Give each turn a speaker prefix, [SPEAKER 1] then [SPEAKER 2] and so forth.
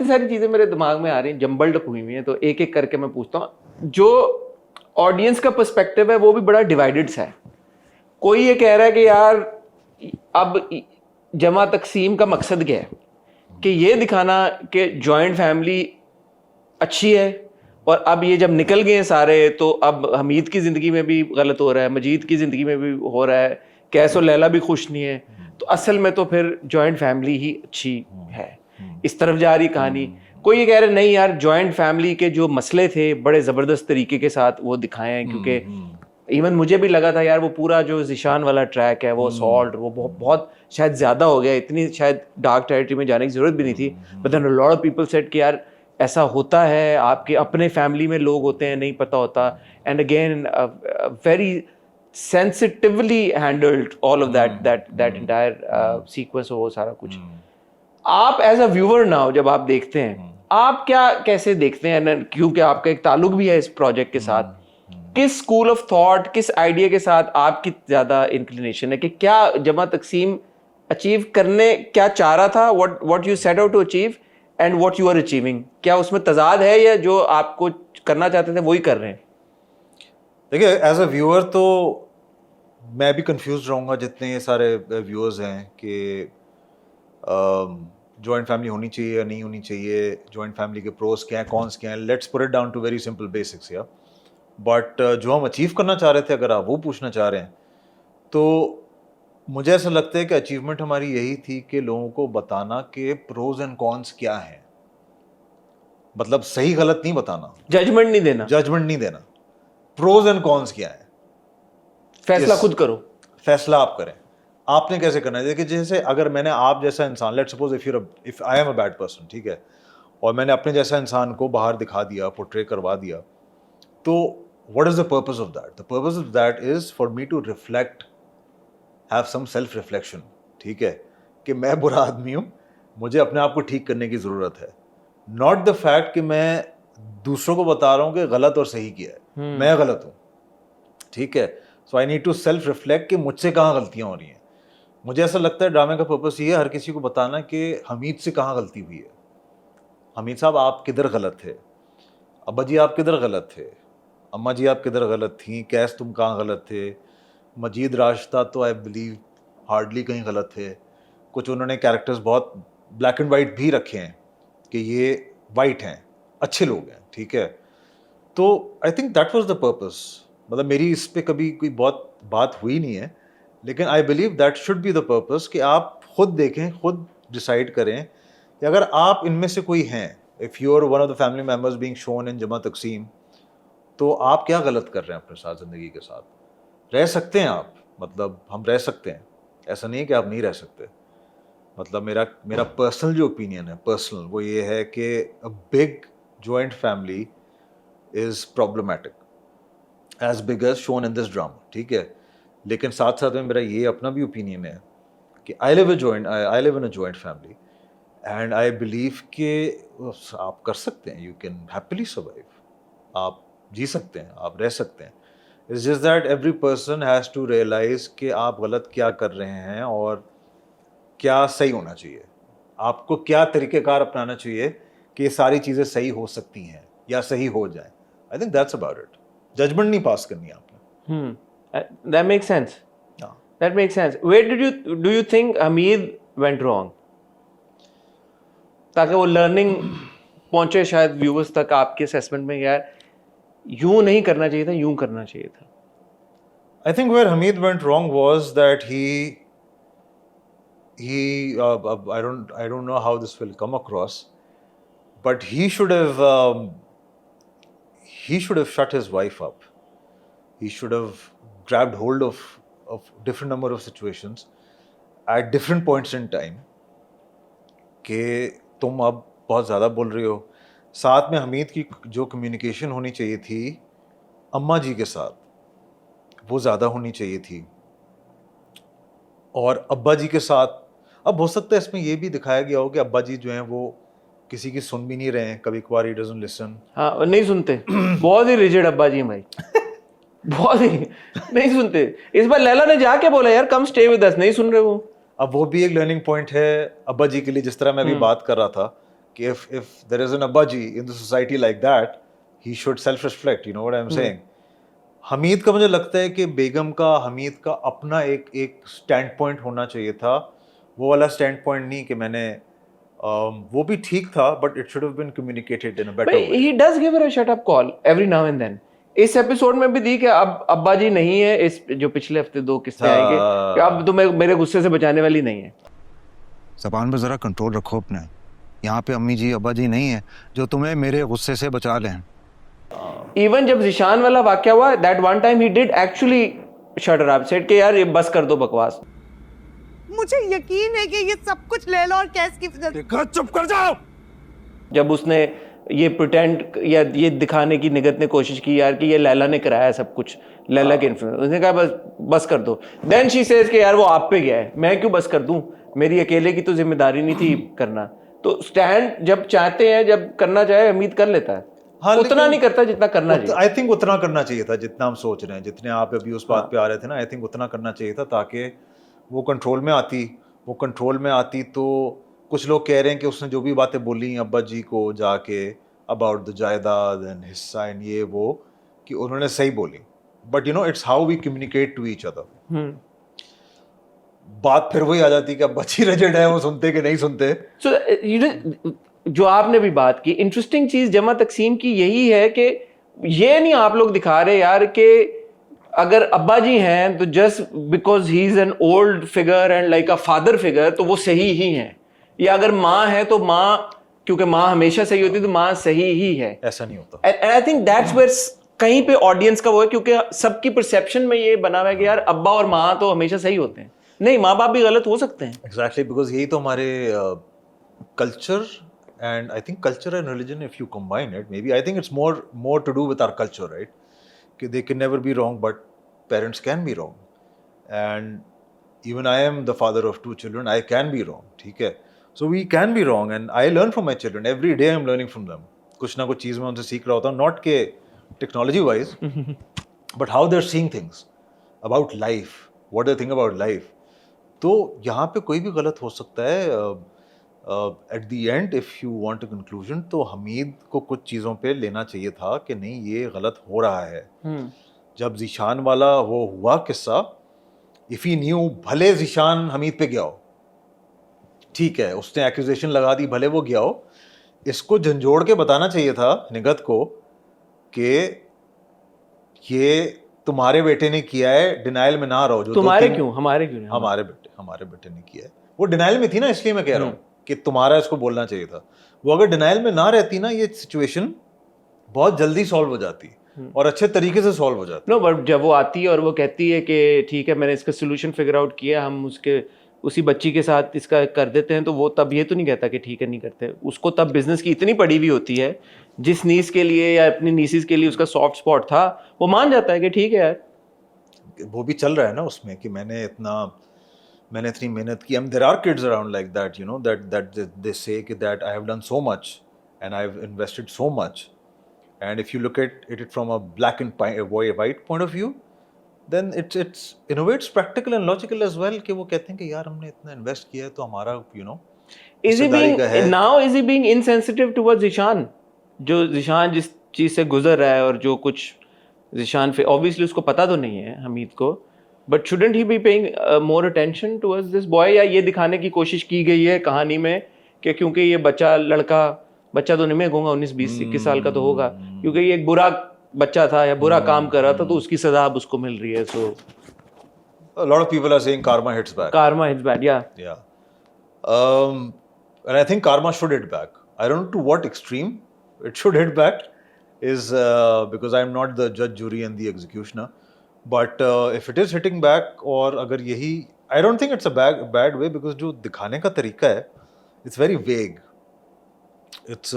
[SPEAKER 1] इतनी सारी चीज़ें मेरे दिमाग में आ रही हैं, जम्बल्ड अप हुई हुई हैं, तो एक एक करके मैं पूछता हूँ। जो ऑडियंस का पर्सपेक्टिव है वो भी बड़ा डिवाइडेड सा है। कोई ये कह रहा है कि यार अब जमा तकसीम का मकसद क्या है, कि ये दिखाना कि जॉइंट फैमिली अच्छी है, और अब ये जब निकल गए हैं सारे तो अब हमीद की ज़िंदगी में भी गलत हो रहा है, मजीद की ज़िंदगी में भी हो रहा है, कैस और लैला भी खुश नहीं है, तो असल में तो फिर जॉइंट फैमिली ही अच्छी है। इस तरफ जा रही कहानी। कोई ये कह रहे नहीं यार, जॉइंट फैमिली के जो मसले थे बड़े ज़बरदस्त तरीके के साथ वो दिखाए हैं, क्योंकि इवन मुझे भी लगा था यार वो पूरा जो जिशान वाला ट्रैक है वो सॉल्ट वो बहुत शायद ज़्यादा हो गया, इतनी शायद डार्क टेरिटरी में जाने की ज़रूरत भी नहीं थी। But then a lot of people said कि यार ऐसा होता है, आपके अपने फैमिली में लोग होते हैं, नहीं पता होता। And again very sensitively handled all of that entire sequence, वो सारा कुछ। आप एज अ व्यूअर नाउ जब आप देखते हैं, आप क्या कैसे देखते हैं, क्योंकि आपका एक ताल्लुक भी है इस प्रोजेक्ट के साथ, किस स्कूल ऑफ थॉट, किस आइडिया के साथ आपकी ज्यादा इंक्लिनेशन है, कि क्या जमा तकसीम अचीव करने क्या चाह रहा था, what you set out to achieve and what you are achieving, क्या उसमें तजाद है या जो आपको करना चाहते थे वही कर रहे हैं?
[SPEAKER 2] देखिए, एज अ व्यूअर तो मैं भी कंफ्यूज रहूँगा, जितने ये सारे व्यूअर्स हैं, कि जॉइंट फैमिली होनी चाहिए या नहीं होनी चाहिए, जॉइंट फैमिली के प्रोस क्या हैं, कॉन्स क्या हैं। Let's put it down to very simple basics या बट जो हम अचीव करना चाह रहे थे, अगर आप वो पूछना चाह रहे हैं, तो मुझे ऐसा लगता है कि अचीवमेंट हमारी यही थी कि लोगों को बताना कि प्रोज एंड कॉन्स क्या हैं। मतलब सही गलत नहीं बताना,
[SPEAKER 1] जजमेंट नहीं देना,
[SPEAKER 2] जजमेंट नहीं देना, प्रोज एंड कॉन्स क्या है,
[SPEAKER 1] फैसला खुद करो,
[SPEAKER 2] फैसला आप करें। आपने कैसे करना है? देखिए, जैसे अगर मैंने आप जैसा इंसान, let's suppose if I am a bad person, ठीक है, और मैंने अपने जैसा इंसान को बाहर दिखा दिया, पोर्ट्रे करवा दिया, तो what is the purpose of that? The purpose of that is for me to reflect, have some self reflection, ठीक है, कि मैं बुरा आदमी हूँ, मुझे अपने आप को ठीक करने की ज़रूरत है। नॉट द फैक्ट कि मैं दूसरों को बता रहा हूँ कि गलत और सही किया है, मैं गलत हूँ, ठीक है। So I need to self reflect कि मुझसे कहाँ गलतियाँ हो रही हैं। मुझे ऐसा लगता है ड्रामे का पर्पस ये है हर किसी को बताना कि हमीद से कहाँ गलती हुई है। हमीद साहब, आप किधर गलत थे, अब्बा जी आप किधर गलत थे, अम्मा जी आप किधर गलत थी, कैस तुम कहाँ गलत थे, मजीद राशता तो आई बिलीव हार्डली कहीं गलत थे। कुछ उन्होंने कैरेक्टर्स बहुत ब्लैक एंड वाइट भी रखे हैं कि ये वाइट हैं, अच्छे लोग हैं, ठीक है। तो I think that was the purpose. मतलब मेरी इस पे कभी कोई बहुत बात हुई नहीं है, लेकिन I believe that should be the purpose, कि आप खुद देखें, खुद डिसाइड करें कि अगर आप इनमें से कोई हैं, if you are one of the family members being shown in Jama Taqseem, तो आप क्या गलत कर रहे हैं अपने साथ, ज़िंदगी के साथ। रह सकते हैं आप, मतलब हम रह सकते हैं, ऐसा नहीं है कि आप नहीं रह सकते। मतलब मेरा पर्सनल जो ओपिनियन है, पर्सनल, वो ये है कि a big joint family is problematic, as big as shown in this drama, ठीक है। लेकिन साथ साथ में मेरा ये अपना भी ओपिनियन है कि I live in a joint family, and I believe कि आप कर सकते हैं, यू कैन हैप्पीली सर्वाइव, आप जी सकते हैं, आप रह सकते हैं। It's just that every person has to realise कि आप गलत क्या कर रहे हैं और क्या सही होना चाहिए, आपको क्या तरीक़ेकार अपनाना चाहिए कि ये सारी चीज़ें सही हो सकती हैं या सही हो जाएं। I think that's about it. Judgement नहीं पास करनी आपने।
[SPEAKER 1] that makes sense. That makes sense. Where do you think Hamid went wrong? ताकि वो लर्निंग पहुंचे शायद व्यूअर्स तक आपके असेसमेंट में, यार यूं नहीं करना चाहिए था, यूं करना चाहिए था।
[SPEAKER 2] I think where Hamid went wrong was that he I don't know how this will come across, but he should have shut his wife up. He should have grabbed hold of different number of situations at different points in time कि तुम अब बहुत ज़्यादा बोल रही हो। साथ में हमीद की जो कम्युनिकेशन होनी चाहिए थी अम्मा जी के साथ, वो ज़्यादा होनी चाहिए थी, और अब्बा जी के साथ अब हो सकता है इसमें ये भी दिखाया गया हो कि अब्बा जी जो हैं वो किसी की सुन भी नहीं रहे हैं, कभी कभार ही डजंट लिसन।
[SPEAKER 1] हाँ, नहीं सुनते, बहुत ही रिजिड अब्बा जी भाई, बहुत ही नहीं सुनते। इस बार लैला ने जाके बोला यार कम स्टे विद अस, नहीं सुन रहे वो।
[SPEAKER 2] अब वो भी एक लर्निंग पॉइंट है अब्बा जी के लिए, जिस तरह मैं अभी बात कर रहा था कि if there is an Abbaji in the society like that, he should self reflect, you know what I'm saying. Hamid का मुझे लगता है कि बेगम का, हमीद का अपना एक स्टैंड पॉइंट होना चाहिए था, वो वाला स्टैंड पॉइंट नहीं कि मैंने वो भी ठीक था, but it should have been communicated in a better way.
[SPEAKER 1] He does give her a shut up call every now and then. इस एपिसोड में भी दी कि अब अब्बा जी नहीं है, इस जो पिछले हफ्ते 2 किस्से आएंगे कि अब तो मेरे गुस्से से बचाने वाली नहीं है.
[SPEAKER 3] ज़बान पे ज़रा कंट्रोल रखो अपने. यहाँ पे अम्मी जी अब्बा जी नहीं है जो तुम्हें मेरे गुस्से से बचा लें.
[SPEAKER 1] इवन जब जिशान वाला वाकया हुआ, that one time he did actually shut her up, said कि यार ये बस कर दो बकवास.
[SPEAKER 4] मुझे यकीन है कि ये सब कुछ लैला और कैस की वजह से.
[SPEAKER 3] चुप कर जाओ.
[SPEAKER 1] जब उसने ये प्रिटेंड या ये दिखाने की निगत ने कोशिश की यार कि ये लैला ने कराया सब कुछ, लैला के इन्फ्लुएंस, उसने कहा बस कर दो. देन शी सेज कि यार वो आप पे गया है, मैं क्यों बस कर दूं, मेरी अकेले की तो जिम्मेदारी नहीं थी करना. तो स्टैंड जब चाहते हैं, जब करना चाहे हमीद कर लेता है.
[SPEAKER 2] हाँ,
[SPEAKER 1] उतना नहीं करता जितना करना चाहिए.
[SPEAKER 2] आई थिंक उतना करना चाहिए था जितना हम सोच रहे हैं, जितने आप अभी उस बात पे आ रहे थे ना, आई थिंक उतना करना चाहिए था ताकि वो कंट्रोल में आती. तो कुछ लोग कह रहे हैं कि उसने जो भी बातें बोली अब्बा जी को जाके अबाउट द जायदाद एंड हिस्सा एंड ये वो, कि उन्होंने सही बोली, but you know it's how we communicate to each other. बात फिर वही आ जाती है कि अब्बा जी रिजिड है, वो सुनते कि नहीं सुनते.
[SPEAKER 1] सो जो आपने भी बात की, इंटरेस्टिंग चीज जमा तकसीम की यही है कि ये नहीं आप लोग दिखा रहे यार कि अगर अब्बा जी हैं तो just because he is an old figure and like a father figure तो वो सही ही हैं, या अगर माँ है तो माँ, क्योंकि माँ हमेशा सही होती है तो माँ सही ही है.
[SPEAKER 2] ऐसा नहीं होता.
[SPEAKER 1] And I think that's where कहीं पे ऑडियंस का वो है, क्योंकि सबकी परसेप्शन में ये बना हुआ है कि यार अब्बा और माँ तो हमेशा सही होते हैं. नहीं, माँ बाप भी गलत हो सकते हैं.
[SPEAKER 2] एग्जैक्टली, बिकॉज यही तो हमारे culture, and I think culture and religion, if you combine it, maybe I think it's more to do with our culture, right? They can never be wrong, but parents can be wrong, and even I am the father of 2 children. I can be wrong, ठीक है? So we can be wrong, and I learn from my children every day. I'm learning from them. कुछ ना कुछ चीज़ मैं उनसे सीख रहा होता हूँ, not के technology wise, but how they're seeing things about life, what they think about life. तो यहाँ पे कोई भी गलत हो सकता है. At the end if you want a conclusion, तो हमीद को कुछ चीज़ों पे लेना चाहिए था कि नहीं ये गलत हो रहा है. जब जिशान वाला वो हुआ किस्सा, इफ ही न्यू, भले जिशान हमीद पे गया हो, ठीक है, उसने एक्यूजेशन लगा दी, भले वो गया हो, इसको झंझोड़ के बताना चाहिए था निगत को कि ये तुम्हारे बेटे ने किया है, डिनाइल में ना रहो. जो
[SPEAKER 1] तुम्हारे क्यों, हमारे क्यों नहीं?
[SPEAKER 2] हमारे बेटे ने किया है. वो डिनाइल में थी ना, इसलिए मैं कह रहा हूँ कि तुम्हारा इसको बोलना चाहिए था. वो अगर डिनाइल में ना रहती ना, ये सिचुएशन बहुत जल्दी सॉल्व हो जाती और अच्छे तरीके से सॉल्व हो जाती.
[SPEAKER 1] नो, बट जब वो आती है और वो कहती है कि ठीक है मैंने इसका सोल्यूशन फिगर आउट किया, हम उसी बच्ची के साथ इसका कर देते हैं, तो वो तब ये तो नहीं कहता कि ठीक है नहीं करते. उसको तब बिजनेस की इतनी पड़ी हुई होती है, जिस नीस के लिए या अपनी नीसिस के लिए उसका सॉफ्ट स्पॉट था, वो मान जाता है कि ठीक है यार.
[SPEAKER 2] वो भी चल रहा है ना उसमें कि मैंने इतनी मेहनत की. There are kids around like that, you know, that they say कि that I have done so much and I have invested so much, and if you look at it from a black and white point of view, then it's in a way it's practical and logical as well, कि वो कहते हैं कि यार हमने इतना invest किया है तो हमारा, you know,
[SPEAKER 1] is he being insensitive towards Zeeshan? जो जिशान जिस चीज से गुजर रहा है और जो कुछ जिशान पे ऑब्वियसली उसको पता तो नहीं है हमीद को, but shouldn't he be paying more attention towards this boy? या ये दिखाने की कोशिश की गई है कहानी में कि क्योंकि ये बच्चा तो नहीं, मैं कहूँगा 19-20-21 साल का तो होगा, क्योंकि ये एक बुरा बच्चा था या बुरा काम कर रहा था, तो उसकी सजा अब उसको मिल रही है. सो
[SPEAKER 2] a lot of people are saying karma hits back.
[SPEAKER 1] Karma hits back, yeah.
[SPEAKER 2] And I think karma should hit back. I don't know to what extreme it should hit back, is because I'm not the judge, jury and the executioner. But if it is hitting back, और अगर यही, I don't think it's a bad way, because जो दिखाने का तरीका है, it's very vague. It's